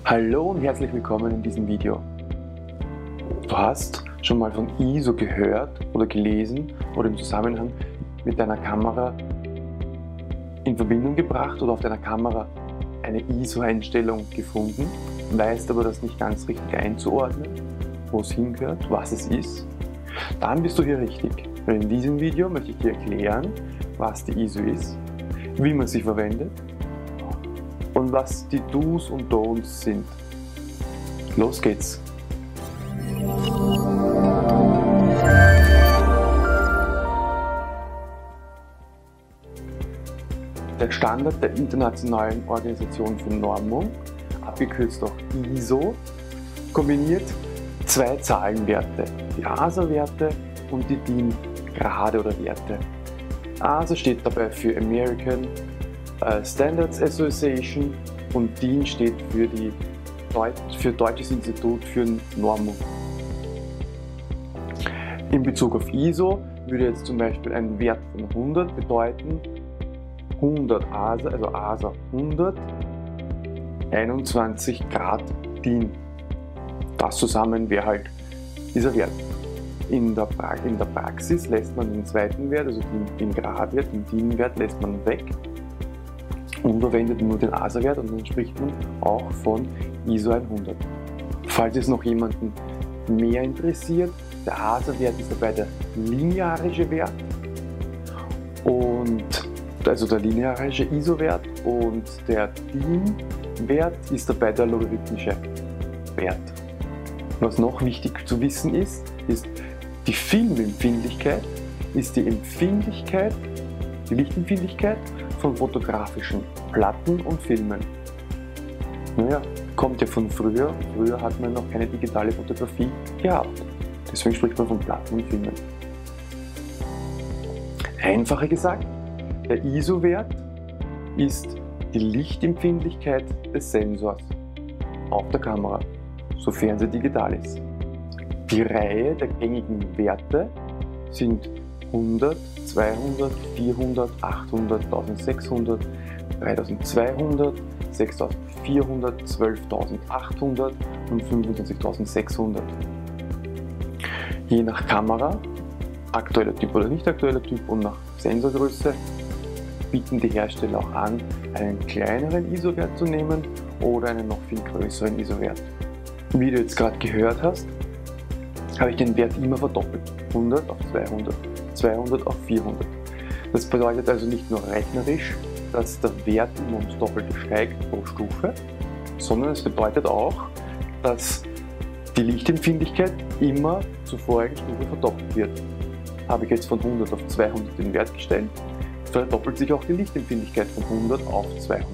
Hallo und herzlich willkommen in diesem Video. Du hast schon mal von ISO gehört oder gelesen oder im Zusammenhang mit deiner Kamera in Verbindung gebracht oder auf deiner Kamera eine ISO-Einstellung gefunden, weißt aber das nicht ganz richtig einzuordnen, wo es hingehört, was es ist. Dann bist du hier richtig, weil in diesem Video möchte ich dir erklären, was die ISO ist, wie man sie verwendet und was die Do's und Don'ts sind. Los geht's! Der Standard der Internationalen Organisation für Normung, abgekürzt auch ISO, kombiniert zwei Zahlenwerte, die ASA-Werte und die DIN-Grade oder Werte. ASA steht dabei für American Standards Association und DIN steht für Deutsches Institut für Normung. In Bezug auf ISO würde jetzt zum Beispiel ein Wert von 100 bedeuten 100 ASA, also ASA 100, 21 Grad DIN. Das zusammen wäre halt dieser Wert. In der Praxis lässt man den zweiten Wert, also den Gradwert, den DIN-Wert lässt man weg und verwendet nur den ASA-Wert und dann spricht man auch von ISO 100. Falls es noch jemanden mehr interessiert, der ASA-Wert ist dabei der linearische Wert und also der linearische ISO-Wert und der DIN-Wert ist dabei der logarithmische Wert. Was noch wichtig zu wissen ist die Filmempfindlichkeit ist die Lichtempfindlichkeit von fotografischen Platten und Filmen. Naja, kommt ja von früher. Früher hat man noch keine digitale Fotografie gehabt. Deswegen spricht man von Platten und Filmen. Einfacher gesagt, der ISO-Wert ist die Lichtempfindlichkeit des Sensors auf der Kamera, sofern sie digital ist. Die Reihe der gängigen Werte sind 100, 200, 400, 800, 1600, 3200, 6400, 12800 und 25600. Je nach Kamera, aktueller Typ oder nicht aktueller Typ und nach Sensorgröße bieten die Hersteller auch an, einen kleineren ISO-Wert zu nehmen oder einen noch viel größeren ISO-Wert. Wie du jetzt gerade gehört hast, habe ich den Wert immer verdoppelt. 100 auf 200, 200 auf 400. Das bedeutet also nicht nur rechnerisch, dass der Wert immer ums Doppelte steigt pro Stufe, sondern es bedeutet auch, dass die Lichtempfindlichkeit immer zur vorigen Stufe verdoppelt wird. Habe ich jetzt von 100 auf 200 den Wert gestellt, verdoppelt sich auch die Lichtempfindlichkeit von 100 auf 200.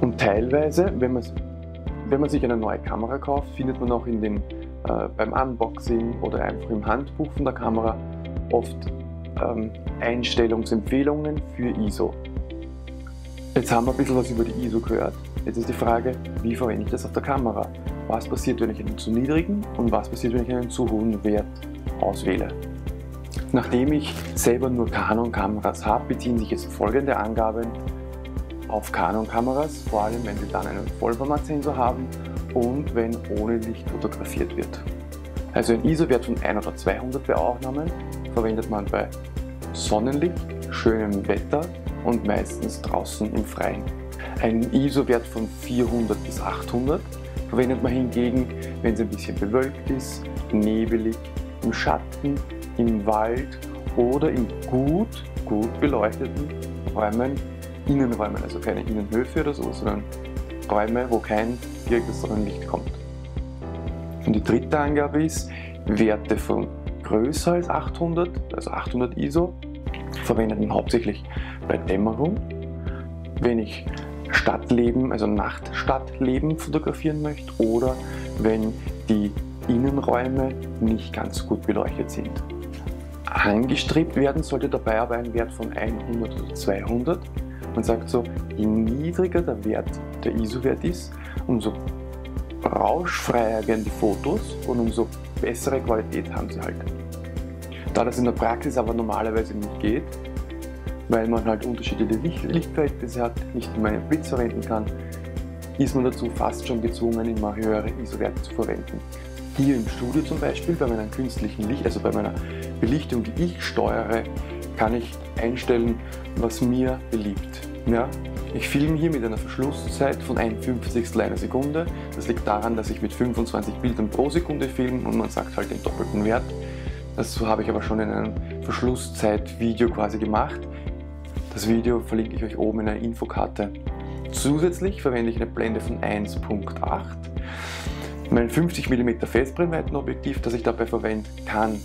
Und teilweise, wenn man sich eine neue Kamera kauft, findet man auch beim Unboxing oder einfach im Handbuch von der Kamera oft Einstellungsempfehlungen für ISO. Jetzt haben wir ein bisschen was über die ISO gehört. Jetzt ist die Frage, wie verwende ich das auf der Kamera? Was passiert, wenn ich einen zu niedrigen und was passiert, wenn ich einen zu hohen Wert auswähle? Nachdem ich selber nur Canon-Kameras habe, beziehen sich jetzt folgende Angaben auf Canon-Kameras, vor allem wenn sie dann einen Vollformatsensor haben und wenn ohne Licht fotografiert wird. Also ein ISO-Wert von 1 oder 200 bei Aufnahmen verwendet man bei Sonnenlicht, schönem Wetter und meistens draußen im Freien. Einen ISO-Wert von 400 bis 800 verwendet man hingegen, wenn es ein bisschen bewölkt ist, nebelig, im Schatten, im Wald oder in gut beleuchteten Räumen, Innenräumen, also keine Innenhöfe oder so, sondern Räume, wo kein direktes Sonnenlicht kommt. Und die dritte Angabe ist, Werte von größer als 800, also 800 ISO, verwendet man hauptsächlich bei Dämmerung, wenn ich Stadtleben, also Nachtstadtleben fotografieren möchte oder wenn die Innenräume nicht ganz gut beleuchtet sind. Angestrebt werden sollte dabei aber ein Wert von 100 oder 200. Man sagt so, je niedriger der Wert, der ISO-Wert ist, umso rauschfreier werden die Fotos und umso bessere Qualität haben sie halt. Da das in der Praxis aber normalerweise nicht geht, weil man halt unterschiedliche Lichtverhältnisse hat, nicht immer einen Blitz verwenden kann, ist man dazu fast schon gezwungen, immer höhere ISO-Werte zu verwenden. Hier im Studio zum Beispiel, bei meinem künstlichen Licht, also bei meiner Belichtung, die ich steuere, kann ich einstellen, was mir beliebt. Ja? Ich filme hier mit einer Verschlusszeit von 1/50 einer Sekunde. Das liegt daran, dass ich mit 25 Bildern pro Sekunde filme und man sagt halt den doppelten Wert. Das habe ich aber schon in einem Verschlusszeit-Video quasi gemacht. Das Video verlinke ich euch oben in einer Infokarte. Zusätzlich verwende ich eine Blende von 1.8. Mein 50 mm Festbrennweitenobjektiv, das ich dabei verwende, kann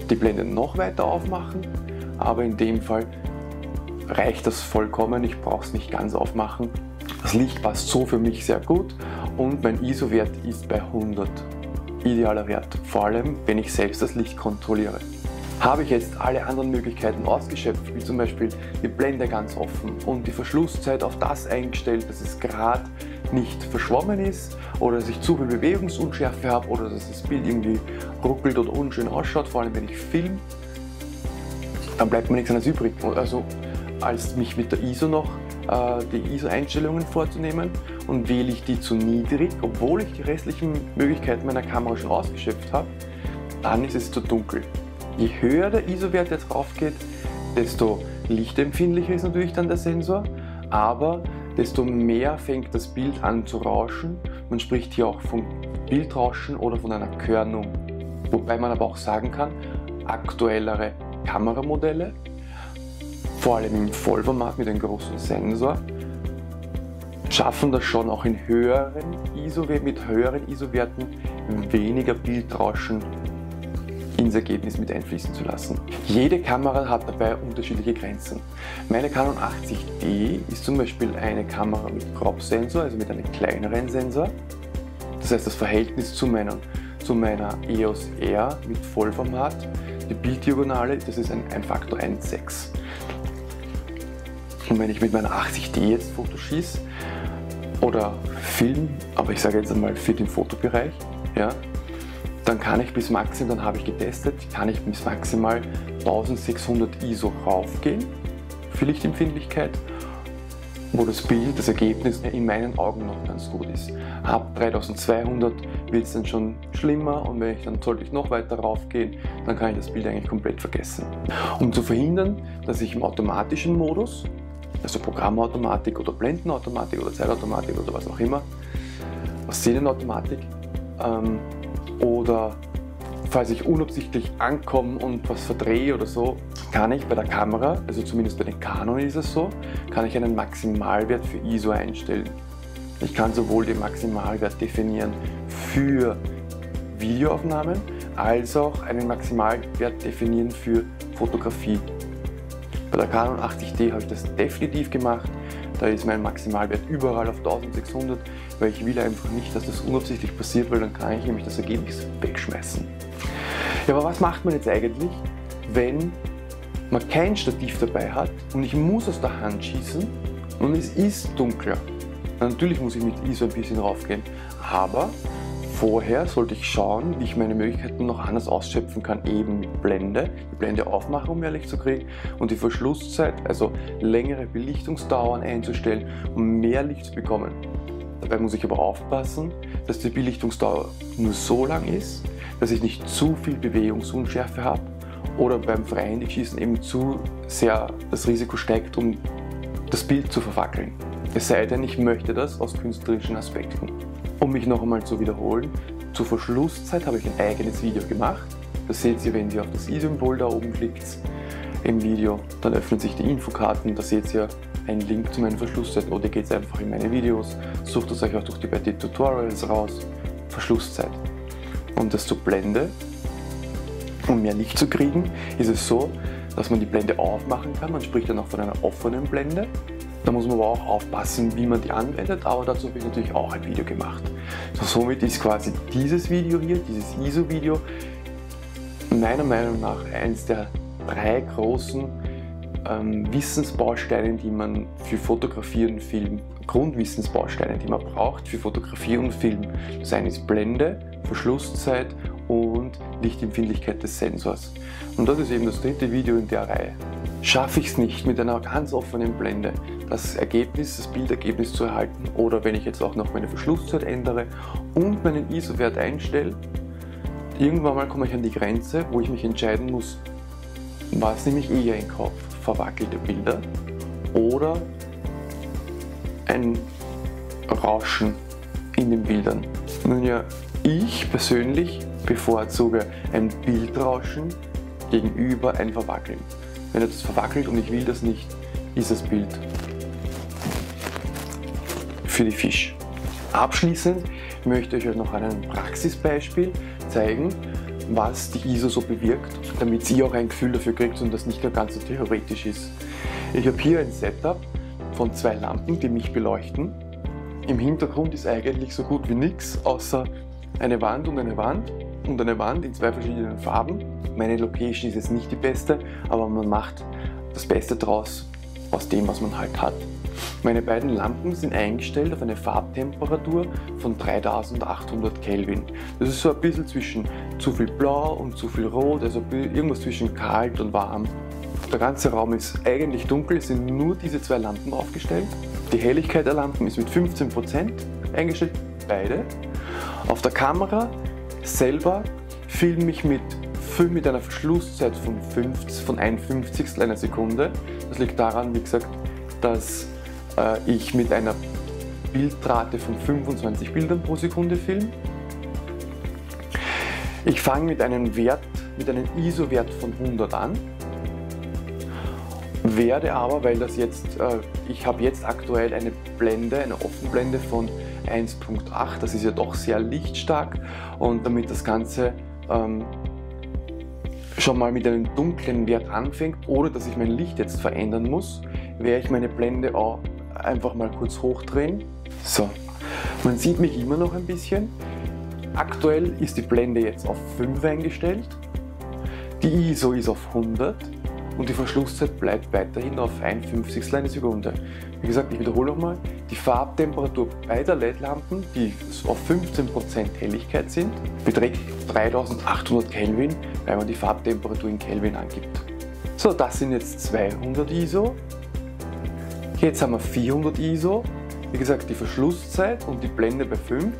die Blende noch weiter aufmachen, aber in dem Fall reicht das vollkommen, ich brauche es nicht ganz aufmachen. Das Licht passt so für mich sehr gut und mein ISO-Wert ist bei 100. Idealer Wert, vor allem wenn ich selbst das Licht kontrolliere. Habe ich jetzt alle anderen Möglichkeiten ausgeschöpft, wie zum Beispiel die Blende ganz offen und die Verschlusszeit auf das eingestellt, dass es gerade nicht verschwommen ist oder dass ich zu viel Bewegungsunschärfe habe oder dass das Bild irgendwie ruckelt oder unschön ausschaut, vor allem wenn ich filme, dann bleibt mir nichts anderes übrig, also als mich mit der ISO noch die ISO-Einstellungen vorzunehmen, und wähle ich die zu niedrig, obwohl ich die restlichen Möglichkeiten meiner Kamera schon ausgeschöpft habe, dann ist es zu dunkel. Je höher der ISO-Wert jetzt raufgeht, desto lichtempfindlicher ist natürlich dann der Sensor, aber desto mehr fängt das Bild an zu rauschen. Man spricht hier auch von Bildrauschen oder von einer Körnung. Wobei man aber auch sagen kann, aktuellere Kameramodelle, vor allem im Vollformat mit einem großen Sensor, schaffen das schon auch mit höheren ISO-Werten weniger Bildrauschen ins Ergebnis mit einfließen zu lassen. Jede Kamera hat dabei unterschiedliche Grenzen. Meine Canon 80D ist zum Beispiel eine Kamera mit Crop-Sensor, also mit einem kleineren Sensor. Das heißt, das Verhältnis zu meiner EOS R mit Vollformat, die Bilddiagonale, das ist ein Faktor 1,6. Und wenn ich mit meiner 80D jetzt Fotos schieße oder Film, aber ich sage jetzt einmal für den Fotobereich, ja, dann kann ich bis maximal, dann habe ich getestet, kann ich bis maximal 1600 ISO raufgehen für Lichtempfindlichkeit, wo das Bild, das Ergebnis in meinen Augen noch ganz gut ist. Ab 3200 wird es dann schon schlimmer und sollte ich noch weiter raufgehen, dann kann ich das Bild eigentlich komplett vergessen. Um zu verhindern, dass ich im automatischen Modus, also Programmautomatik oder Blendenautomatik oder Zeitautomatik oder was auch immer, Szenenautomatik, oder falls ich unabsichtlich ankomme und was verdrehe oder so, kann ich bei der Kamera, also zumindest bei den Canon ist es so, kann ich einen Maximalwert für ISO einstellen. Ich kann sowohl den Maximalwert definieren für Videoaufnahmen, als auch einen Maximalwert definieren für Fotografie. Bei der Canon 80D habe ich das definitiv gemacht. Da ist mein Maximalwert überall auf 1600, weil ich will einfach nicht, dass das unabsichtlich passiert, weil dann kann ich nämlich das Ergebnis wegschmeißen. Ja, aber was macht man jetzt eigentlich, wenn man kein Stativ dabei hat und ich muss aus der Hand schießen und es ist dunkler? Na, natürlich muss ich mit ISO ein bisschen raufgehen, aber vorher sollte ich schauen, wie ich meine Möglichkeiten noch anders ausschöpfen kann, eben mit Blende, die Blende aufmachen, um ehrlich zu kriegen, und die Verschlusszeit, also längere Belichtungsdauern einzustellen, um mehr Licht zu bekommen. Dabei muss ich aber aufpassen, dass die Belichtungsdauer nur so lang ist, dass ich nicht zu viel Bewegungsunschärfe habe oder beim Freihändigschießen eben zu sehr das Risiko steigt, um das Bild zu verwackeln. Es sei denn, ich möchte das aus künstlerischen Aspekten. Um mich noch einmal zu wiederholen, zur Verschlusszeit habe ich ein eigenes Video gemacht. Das seht ihr, wenn ihr auf das i-Symbol da oben klickt im Video. Dann öffnen sich die Infokarten, da seht ihr einen Link zu meinen Verschlusszeiten, oder ihr geht einfach in meine Videos, sucht es euch auch durch die Tutorials raus. Verschlusszeit. Und das zur Blende, um mehr Licht zu kriegen, ist es so, dass man die Blende aufmachen kann. Man spricht dann auch von einer offenen Blende. Da muss man aber auch aufpassen, wie man die anwendet, aber dazu habe ich natürlich auch ein Video gemacht. Somit ist quasi dieses Video hier, dieses ISO-Video, meiner Meinung nach eines der 3 großen Wissensbausteine, die man für Fotografie und Film, Grundwissensbausteine, die man braucht für Fotografie und Film. Das eine ist Blende, Verschlusszeit und Lichtempfindlichkeit des Sensors. Und das ist eben das dritte Video in der Reihe. Schaffe ich es nicht, mit einer ganz offenen Blende das Bildergebnis zu erhalten, oder wenn ich jetzt auch noch meine Verschlusszeit ändere und meinen ISO-Wert einstelle, irgendwann mal komme ich an die Grenze, wo ich mich entscheiden muss, was nehme ich eher in Kauf? Verwackelte Bilder oder ein Rauschen in den Bildern? Nun ja, ich persönlich bevorzuge ein Bildrauschen gegenüber ein Verwackeln. Wenn etwas verwackelt und ich will das nicht, ist das Bild für die Fisch. Abschließend möchte ich euch noch ein Praxisbeispiel zeigen, was die ISO so bewirkt, damit ihr auch ein Gefühl dafür kriegt und das nicht nur ganz so theoretisch ist. Ich habe hier ein Setup von 2 Lampen, die mich beleuchten. Im Hintergrund ist eigentlich so gut wie nichts, außer eine Wand und eine Wand und eine Wand in 2 verschiedenen Farben. Meine Location ist jetzt nicht die beste, aber man macht das Beste draus aus dem, was man halt hat. Meine beiden Lampen sind eingestellt auf eine Farbtemperatur von 3800 Kelvin. Das ist so ein bisschen zwischen zu viel Blau und zu viel Rot, also irgendwas zwischen kalt und warm. Der ganze Raum ist eigentlich dunkel, es sind nur diese 2 Lampen aufgestellt. Die Helligkeit der Lampen ist mit 15% eingestellt, beide. Auf der Kamera selber filme ich mit einer Verschlusszeit von 1/50 einer Sekunde. Das liegt daran, wie gesagt, dass ich mit einer Bildrate von 25 Bildern pro Sekunde filme. Ich fange mit einem ISO-Wert von 100 an, werde aber, weil das jetzt, ich habe jetzt aktuell eine Offenblende von 1.8, das ist ja doch sehr lichtstark, und damit das Ganze schon mal mit einem dunklen Wert anfängt, ohne dass ich mein Licht jetzt verändern muss, werde ich meine Blende auch einfach mal kurz hochdrehen. So, man sieht mich immer noch ein bisschen. Aktuell ist die Blende jetzt auf 5 eingestellt, die ISO ist auf 100 und die Verschlusszeit bleibt weiterhin auf 1/50 einer Sekunde. Wie gesagt, ich wiederhole nochmal, die Farbtemperatur beider LED-Lampen, die auf 15% Helligkeit sind, beträgt 3800 Kelvin, weil man die Farbtemperatur in Kelvin angibt. So, das sind jetzt 200 ISO. Jetzt haben wir 400 ISO. Wie gesagt, die Verschlusszeit und die Blende bei 5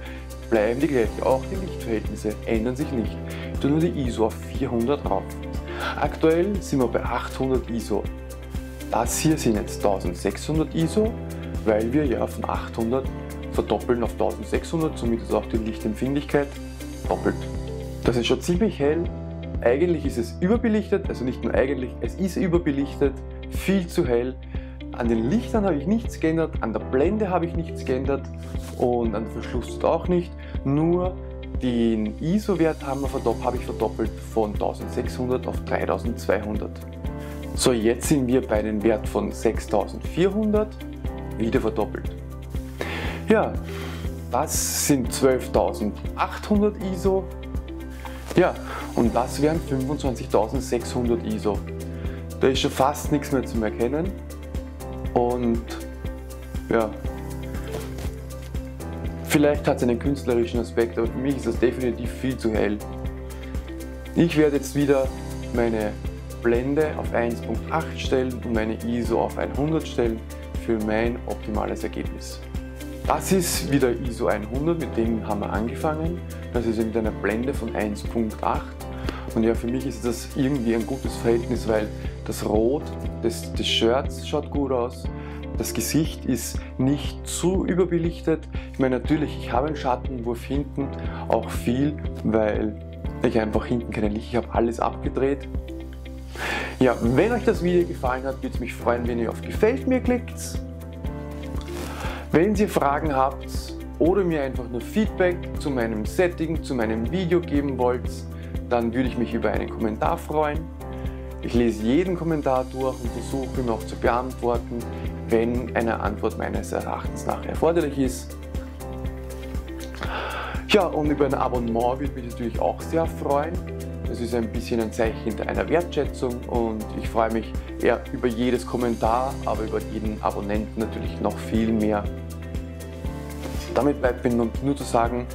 bleiben die gleich. Auch die Lichtverhältnisse ändern sich nicht. Ich tue nur die ISO auf 400 rauf. Aktuell sind wir bei 800 ISO. Das hier sind jetzt 1600 ISO, weil wir ja von 800 verdoppeln auf 1600, somit ist auch die Lichtempfindlichkeit doppelt. Das ist schon ziemlich hell. Eigentlich ist es überbelichtet, also nicht nur eigentlich, es ist überbelichtet, viel zu hell. An den Lichtern habe ich nichts geändert, an der Blende habe ich nichts geändert und an der Verschlusszeit auch nicht. Nur den ISO-Wert habe ich verdoppelt von 1600 auf 3200. So, jetzt sind wir bei dem Wert von 6400, wieder verdoppelt. Ja, das sind 12.800 ISO. Ja, und das wären 25.600 ISO. Da ist schon fast nichts mehr zu erkennen. Und ja, vielleicht hat es einen künstlerischen Aspekt, aber für mich ist das definitiv viel zu hell. Ich werde jetzt wieder meine Blende auf 1.8 stellen und meine ISO auf 100 stellen für mein optimales Ergebnis. Das ist wieder ISO 100, mit dem haben wir angefangen. Das ist mit einer Blende von 1.8. Und ja, für mich ist das irgendwie ein gutes Verhältnis, weil das Rot des Shirts schaut gut aus. Das Gesicht ist nicht zu überbelichtet. Ich meine, natürlich, ich habe einen Schattenwurf hinten, auch viel, weil ich einfach hinten keine Licht, ich habe alles abgedreht. Ja, wenn euch das Video gefallen hat, würde es mich freuen, wenn ihr auf Gefällt mir klickt. Wenn ihr Fragen habt oder mir einfach nur Feedback zu meinem Setting, zu meinem Video geben wollt, dann würde ich mich über einen Kommentar freuen. Ich lese jeden Kommentar durch und versuche ihn auch zu beantworten, wenn eine Antwort meines Erachtens nach erforderlich ist. Ja, und über ein Abonnement würde mich natürlich auch sehr freuen. Das ist ein bisschen ein Zeichen einer Wertschätzung und ich freue mich eher über jedes Kommentar, aber über jeden Abonnenten natürlich noch viel mehr. Damit bleibt mir nur zu sagen,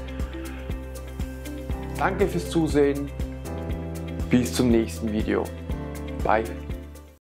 Danke fürs Zusehen. Bis zum nächsten Video. Bye.